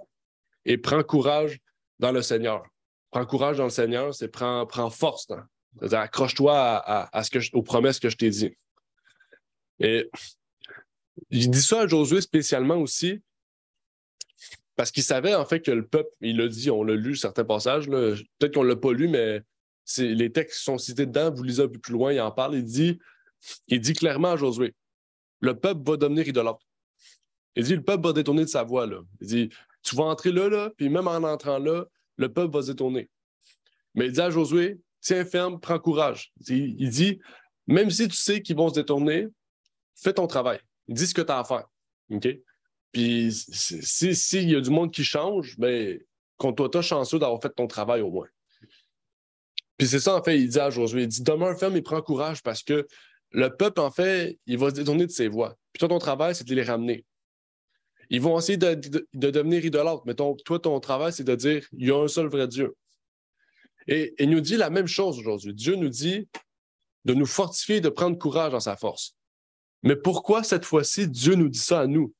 Speaker 2: et prends courage dans le Seigneur. Prends courage dans le Seigneur, c'est prends force. Hein? C'est-à-dire, accroche-toi aux promesses que je t'ai dit. Et il dit ça à Josué spécialement aussi, parce qu'il savait en fait que le peuple, il l'a dit, on l'a lu certains passages, là, peut-être qu'on ne l'a pas lu, mais les textes qui sont cités dedans, vous lisez un peu plus loin, il en parle, il dit clairement à Josué, le peuple va devenir idolâtre. Il dit, le peuple va détourner de sa voie. Là. Il dit, tu vas entrer là, puis même en entrant là, le peuple va se détourner. Mais il dit à Josué, tiens ferme, prends courage. Il dit, même si tu sais qu'ils vont se détourner, fais ton travail. Il dit ce que tu as à faire. OK? Puis s'il y a du monde qui change, bien, compte-toi chanceux d'avoir fait ton travail au moins. Puis c'est ça, en fait, il dit à Josué, il dit, demeure ferme et prends courage parce que le peuple, en fait, il va se détourner de ses voies. Puis toi, ton travail, c'est de les ramener. Ils vont essayer de devenir idolâtres, mais toi, ton travail, c'est de dire, il y a un seul vrai Dieu. Et il nous dit la même chose aujourd'hui. Dieu nous dit de nous fortifier, de prendre courage dans sa force. Mais pourquoi cette fois-ci, Dieu nous dit ça à nous?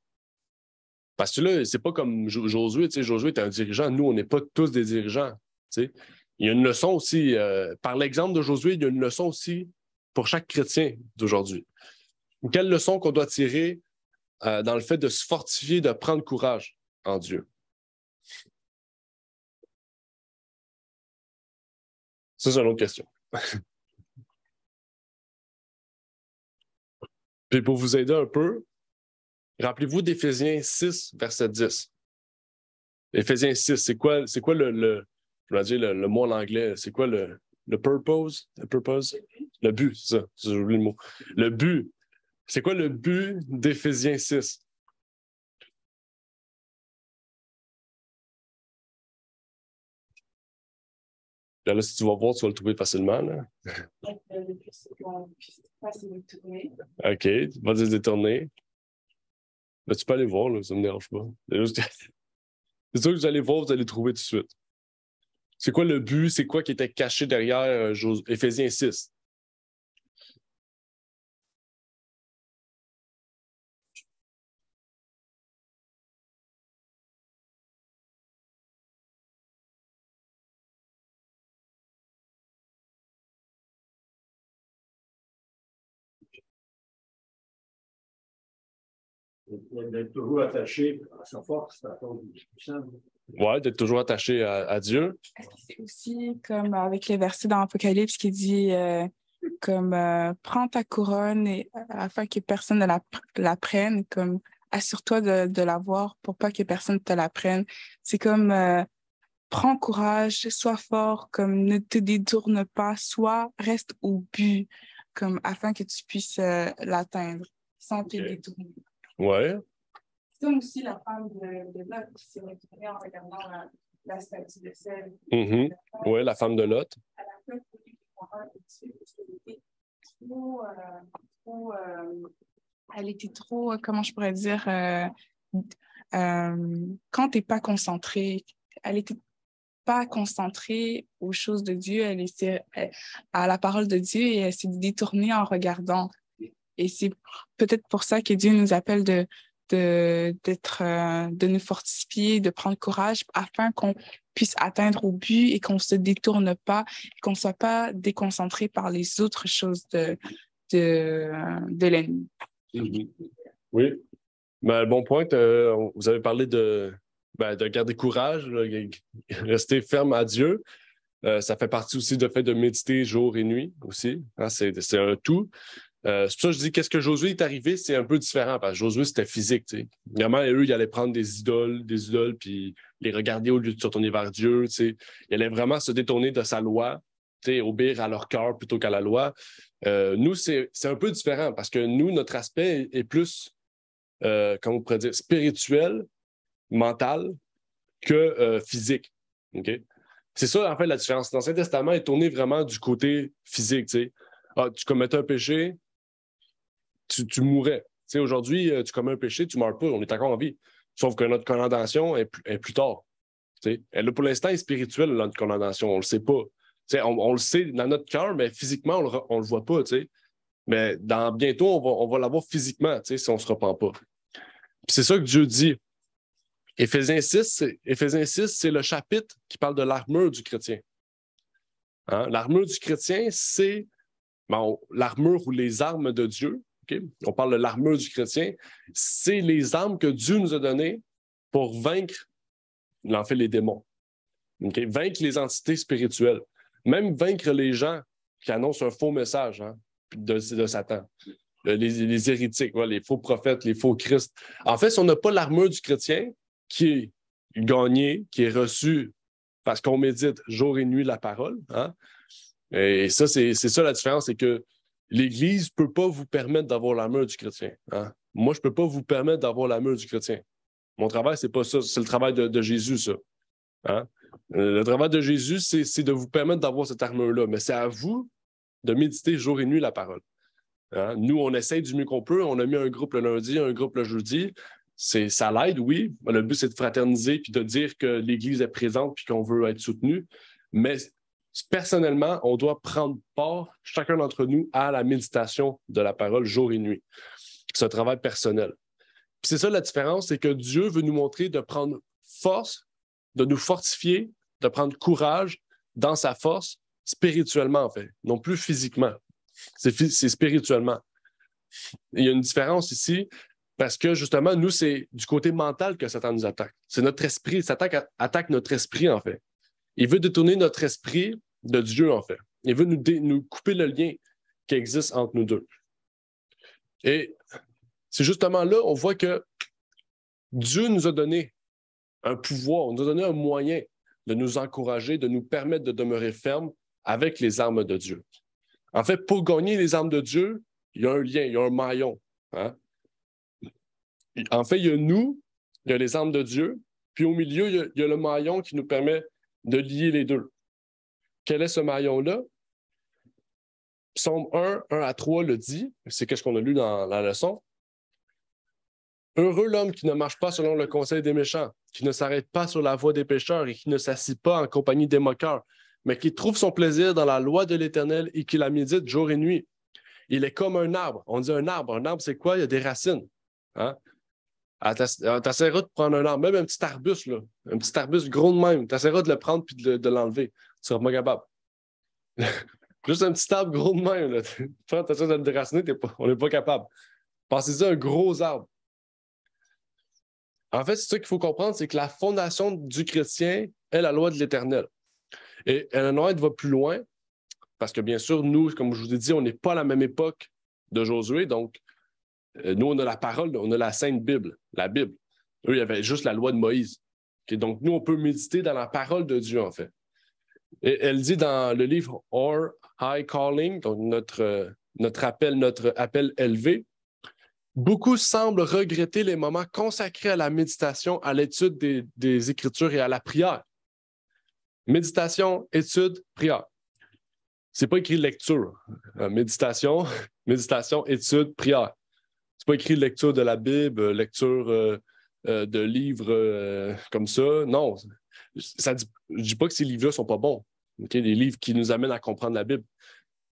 Speaker 2: Parce que là, c'est pas comme Josué. Josué est un dirigeant. Nous, on n'est pas tous des dirigeants. T'sais. Il y a une leçon aussi, par l'exemple de Josué, il y a une leçon aussi pour chaque chrétien d'aujourd'hui. Quelle leçon qu'on doit tirer dans le fait de se fortifier, de prendre courage en Dieu? Ça, c'est une autre question. Puis pour vous aider un peu, rappelez-vous d'Éphésiens 6, verset 10. Éphésiens 6, c'est quoi le mot en anglais? C'est quoi le purpose? Le purpose? Le but, c'est ça. J'ai oublié le mot. Le but. C'est quoi le but d'Éphésiens 6? Là, si tu vas voir, tu vas le trouver facilement. Là. OK, tu vas te détourner. Ben, tu peux aller voir, là, ça ne me dérange pas. C'est sûr que vous allez voir, vous allez trouver tout de suite. C'est quoi le but? C'est quoi qui était caché derrière Éphésiens 6?
Speaker 3: D'être toujours attaché à sa force, à la force du puissant.
Speaker 2: Oui, d'être toujours attaché à Dieu.
Speaker 4: Est-ce que c'est aussi comme avec les versets dans l'Apocalypse qui dit prends ta couronne afin que personne ne la prenne, comme assure-toi de l'avoir pour pas que personne te la prenne. C'est comme prends courage, sois fort, comme ne te détourne pas, reste au but, comme afin que tu puisses l'atteindre sans te détourner.
Speaker 2: Ouais.
Speaker 4: C'est comme aussi la femme de Lot qui s'est retournée en regardant la statue de sel.
Speaker 2: Mm-hmm. Oui, la femme de Lot.
Speaker 4: Elle a fait trop, elle était trop, comment je pourrais dire, quand tu n'es pas concentré, elle était pas concentrée aux choses de Dieu, elle était à la parole de Dieu et elle s'est détournée en regardant. Et c'est peut-être pour ça que Dieu nous appelle de nous fortifier, de prendre courage afin qu'on puisse atteindre au but et qu'on ne se détourne pas, qu'on ne soit pas déconcentré par les autres choses de l'ennemi.
Speaker 2: Mm-hmm. Oui. Ben, bon point. Vous avez parlé de garder courage, là, rester ferme à Dieu. Ça fait partie aussi du fait de méditer jour et nuit aussi. Hein, c'est un tout. C'est pour ça que je dis qu'est-ce que Josué est arrivé, c'est un peu différent parce que Josué, c'était physique. T'sais. Vraiment, eux, ils allaient prendre des idoles, puis les regarder au lieu de se tourner vers Dieu. T'sais. Ils allaient vraiment se détourner de sa loi, obéir à leur cœur plutôt qu'à la loi. Nous, c'est un peu différent parce que nous, notre aspect est plus, comment on pourrait dire, spirituel, mental que physique. Okay? C'est ça, en fait, la différence. L'Ancien Testament est tourné vraiment du côté physique. T'sais. Ah, tu commettais un péché, tu mourrais. Aujourd'hui, tu commets un péché, tu ne meurs pas, on est encore en vie. Sauf que notre condamnation est plus tard. Elle, pour l'instant, est spirituelle, notre condamnation. On ne le sait pas. On le sait dans notre cœur, mais physiquement, on ne le voit pas. Mais bientôt, on va l'avoir physiquement si on ne se repent pas. Puis c'est ça que Dieu dit. Éphésiens 6, c'est le chapitre qui parle de l'armure du chrétien. Hein? L'armure du chrétien, c'est l'armure ou les armes de Dieu. Okay? On parle de l'armure du chrétien. C'est les armes que Dieu nous a données pour vaincre, en fait, les démons. Okay? Vaincre les entités spirituelles. Même vaincre les gens qui annoncent un faux message de Satan. Les hérétiques, les faux prophètes, les faux Christ. En fait, si on n'a pas l'armure du chrétien qui est gagnée, qui est reçue parce qu'on médite jour et nuit la parole, et ça, c'est ça la différence, c'est que l'Église ne peut pas vous permettre d'avoir l'armure du chrétien. Hein? Moi, je ne peux pas vous permettre d'avoir l'armure du chrétien. Mon travail, c'est pas ça. C'est le travail de Jésus, ça. Hein? Le travail de Jésus, c'est de vous permettre d'avoir cette armure-là. Mais c'est à vous de méditer jour et nuit la parole. Hein? Nous, on essaye du mieux qu'on peut. On a mis un groupe le lundi, un groupe le jeudi. Ça l'aide, oui. Le but, c'est de fraterniser puis de dire que l'Église est présente puis qu'on veut être soutenu. Mais personnellement, on doit prendre part, chacun d'entre nous, à la méditation de la parole jour et nuit. C'est un travail personnel. Puis c'est ça la différence, c'est que Dieu veut nous montrer de prendre force, de nous fortifier, de prendre courage dans sa force, spirituellement en fait, non plus physiquement. C'est spirituellement. Il y a une différence ici parce que justement, nous, c'est du côté mental que Satan nous attaque. C'est notre esprit, Satan attaque notre esprit en fait. Il veut détourner notre esprit de Dieu, en fait. Il veut nous couper le lien qui existe entre nous deux. Et c'est justement là, on voit que Dieu nous a donné un pouvoir, nous a donné un moyen de nous encourager, de nous permettre de demeurer fermes avec les armes de Dieu. En fait, pour gagner les armes de Dieu, il y a un lien, il y a un maillon. Hein? En fait, il y a nous, il y a les armes de Dieu, puis au milieu, il y a le maillon qui nous permet de lier les deux. Quel est ce maillon-là? Psaume 1:1-3 le dit, c'est ce qu'on a lu dans la leçon. Heureux l'homme qui ne marche pas selon le conseil des méchants, qui ne s'arrête pas sur la voie des pécheurs et qui ne s'assit pas en compagnie des moqueurs, mais qui trouve son plaisir dans la loi de l'Éternel et qui la médite jour et nuit. Il est comme un arbre. On dit un arbre. Un arbre, c'est quoi? Il y a des racines. Hein? T'essaieras de prendre un arbre, même un petit arbuste, là, un petit arbuste gros de même. T'essaieras de le prendre puis de l'enlever. Tu seras pas capable. Juste un petit arbre gros de même. T'essaies de le déraciner, on n'est pas capable. Pensez-y à un gros arbre. En fait, c'est ça qu'il faut comprendre, c'est que la fondation du chrétien est la loi de l'Éternel. Et Ellen va plus loin, parce que bien sûr, nous, comme je vous ai dit, on n'est pas à la même époque de Josué, donc nous, on a la parole, on a la Sainte Bible, la Bible. Eux, il y avait juste la loi de Moïse. Okay? Donc, nous, on peut méditer dans la parole de Dieu, en fait. Et elle dit dans le livre Our High Calling, donc notre appel élevé, beaucoup semblent regretter les moments consacrés à la méditation, à l'étude des Écritures et à la prière. Méditation, étude, prière. C'est pas écrit lecture. Méditation, étude, prière. C'est pas écrit lecture de la Bible, lecture de livres comme ça. Non, je dis pas que ces livres-là sont pas bons. Okay? Des livres qui nous amènent à comprendre la Bible.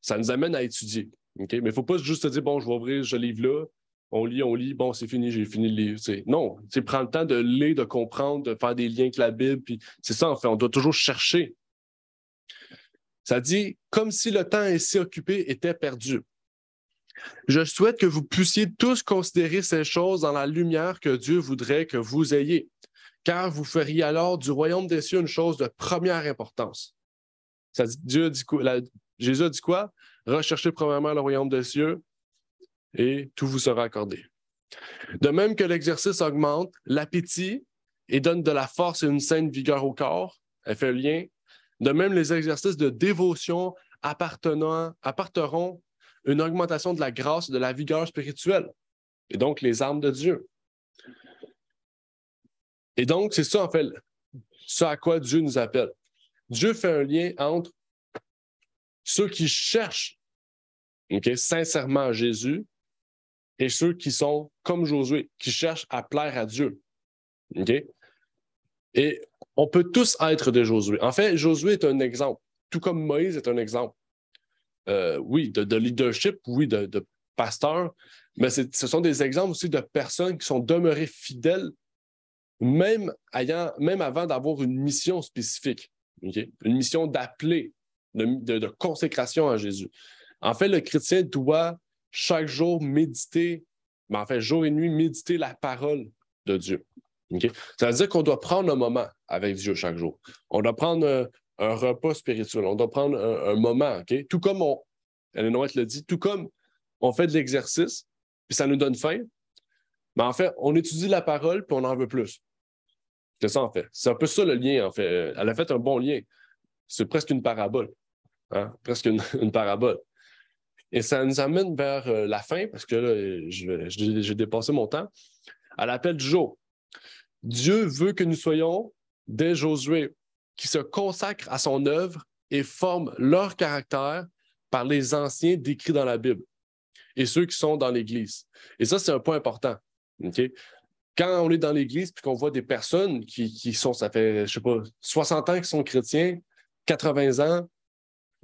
Speaker 2: Ça nous amène à étudier. Okay? Mais il ne faut pas juste se dire, bon, je vais ouvrir ce livre-là, on lit, bon, c'est fini, j'ai fini le livre. T'sais. Non, prends le temps de lire, de comprendre, de faire des liens avec la Bible. Puis c'est ça, en fait, on doit toujours chercher. Ça dit, comme si le temps ainsi occupé était perdu. Je souhaite que vous puissiez tous considérer ces choses dans la lumière que Dieu voudrait que vous ayez, car vous feriez alors du royaume des cieux une chose de première importance. Ça dit, Jésus a dit quoi? Recherchez premièrement le royaume des cieux et tout vous sera accordé. De même que l'exercice augmente l'appétit et donne de la force et une saine vigueur au corps, elle fait un lien. De même, les exercices de dévotion apporteront une augmentation de la grâce et de la vigueur spirituelle, et donc les armes de Dieu. Et donc, c'est ça, en fait, ce à quoi Dieu nous appelle. Dieu fait un lien entre ceux qui cherchent sincèrement Jésus et ceux qui sont comme Josué, qui cherchent à plaire à Dieu. Et on peut tous être de Josué. En fait, Josué est un exemple, tout comme Moïse est un exemple. Oui, de leadership, oui, de pasteur, mais ce sont des exemples aussi de personnes qui sont demeurées fidèles, même avant d'avoir une mission spécifique, une mission d'appeler, de consécration à Jésus. En fait, le chrétien doit chaque jour méditer, mais en fait, jour et nuit, méditer la parole de Dieu. Ça veut dire qu'on doit prendre un moment avec Dieu chaque jour. On doit prendre un repas spirituel. On doit prendre un moment, tout comme Ellen White le dit, tout comme on fait de l'exercice, puis ça nous donne faim, mais en fait, on étudie la parole, puis on en veut plus. C'est ça, en fait. C'est un peu ça le lien, en fait. Elle a fait un bon lien. C'est presque une parabole. Hein? Presque une parabole. Et ça nous amène vers la fin, parce que là, j'ai dépassé mon temps, à l'appel du jour. Dieu veut que nous soyons des Josué qui se consacrent à son œuvre et forment leur caractère par les anciens décrits dans la Bible et ceux qui sont dans l'Église. Et ça, c'est un point important. Quand on est dans l'Église et qu'on voit des personnes qui sont, ça fait, je sais pas, 60 ans qui sont chrétiens, 80 ans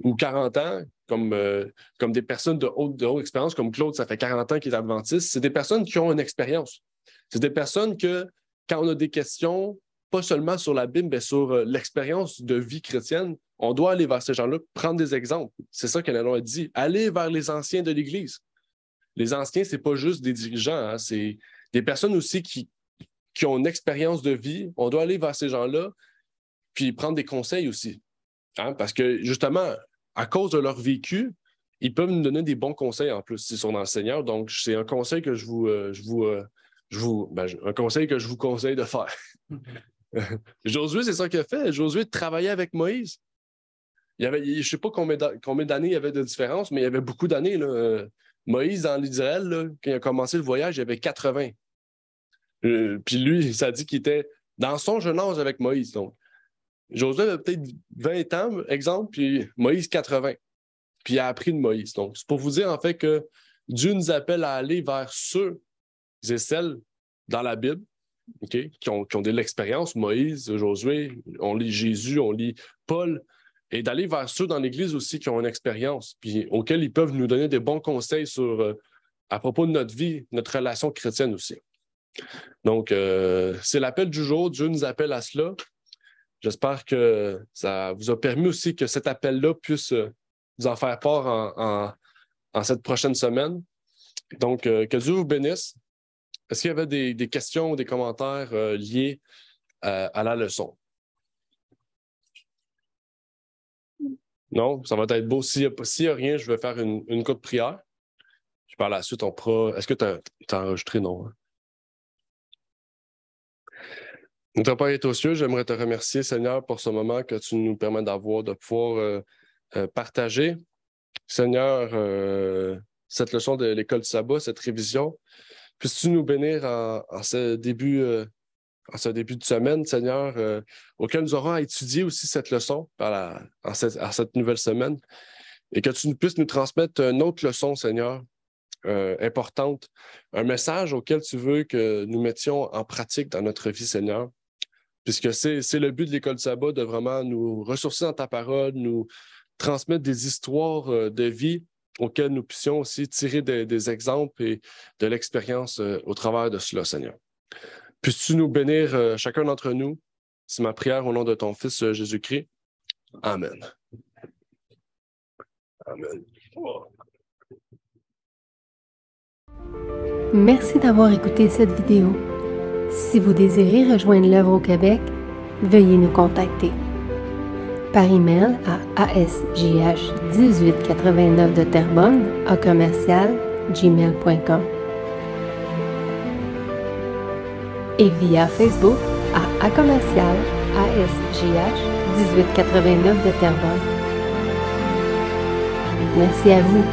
Speaker 2: ou 40 ans, comme des personnes de haute expérience, comme Claude, ça fait 40 ans qu'il est adventiste, c'est des personnes qui ont une expérience. C'est des personnes que, quand on a des questions, pas seulement sur la Bible, mais sur l'expérience de vie chrétienne, on doit aller vers ces gens-là, prendre des exemples. C'est ça qu'Ellen a dit. Aller vers les anciens de l'Église. Les anciens, c'est pas juste des dirigeants, hein, c'est des personnes aussi qui ont une expérience de vie. On doit aller vers ces gens-là, puis prendre des conseils aussi. Hein, parce que, justement, à cause de leur vécu, ils peuvent nous donner des bons conseils en plus s'ils sont dans le Seigneur. Donc, c'est un conseil que un conseil que je vous conseille de faire. Josué, c'est ça qu'il a fait. Josué travaillait avec Moïse. Je ne sais pas combien d'années il y avait de différence, mais il y avait beaucoup d'années. Moïse, dans l'Israël, quand il a commencé le voyage, il avait 80. Puis lui, ça dit qu'il était dans son jeune âge avec Moïse. Donc, Josué avait peut-être 20 ans, exemple, puis Moïse 80. Puis il a appris de Moïse. Donc, c'est pour vous dire, en fait, que Dieu nous appelle à aller vers ceux et celles dans la Bible, qui ont de l'expérience, Moïse, Josué, on lit Jésus, on lit Paul, et d'aller vers ceux dans l'Église aussi qui ont une expérience, puis auxquels ils peuvent nous donner des bons conseils à propos de notre vie, notre relation chrétienne aussi. Donc, c'est l'appel du jour. Dieu nous appelle à cela. J'espère que ça vous a permis aussi que cet appel-là puisse vous en faire part en cette prochaine semaine. Donc, que Dieu vous bénisse. Est-ce qu'il y avait des questions ou des commentaires liés à la leçon? Non? Ça va être beau. S'il n'y a rien, je vais faire une courte prière. Puis par la suite, on pourra... Est-ce que tu as enregistré? Non? Hein? Notre Père est aux cieux, j'aimerais te remercier, Seigneur, pour ce moment que tu nous permets d'avoir, de pouvoir partager. Seigneur, cette leçon de l'école du sabbat, cette révision, puisses-tu nous bénir en ce début de semaine, Seigneur, auquel nous aurons à étudier aussi cette leçon en cette nouvelle semaine, et que tu puisses nous transmettre une autre leçon, Seigneur, importante, un message auquel tu veux que nous mettions en pratique dans notre vie, Seigneur, puisque c'est le but de l'école du sabbat, de vraiment nous ressourcer dans ta parole, nous transmettre des histoires de vie auxquelles nous puissions aussi tirer des exemples et de l'expérience au travers de cela, Seigneur. Puisses-tu nous bénir chacun d'entre nous? C'est ma prière au nom de ton Fils Jésus-Christ. Amen. Amen.
Speaker 1: Merci d'avoir écouté cette vidéo. Si vous désirez rejoindre l'œuvre au Québec, veuillez nous contacter. par email à asjh1889 de Terrebonne à commercial@gmail.com et via Facebook à commercial ASJH1889 de Terrebonne. Merci à vous.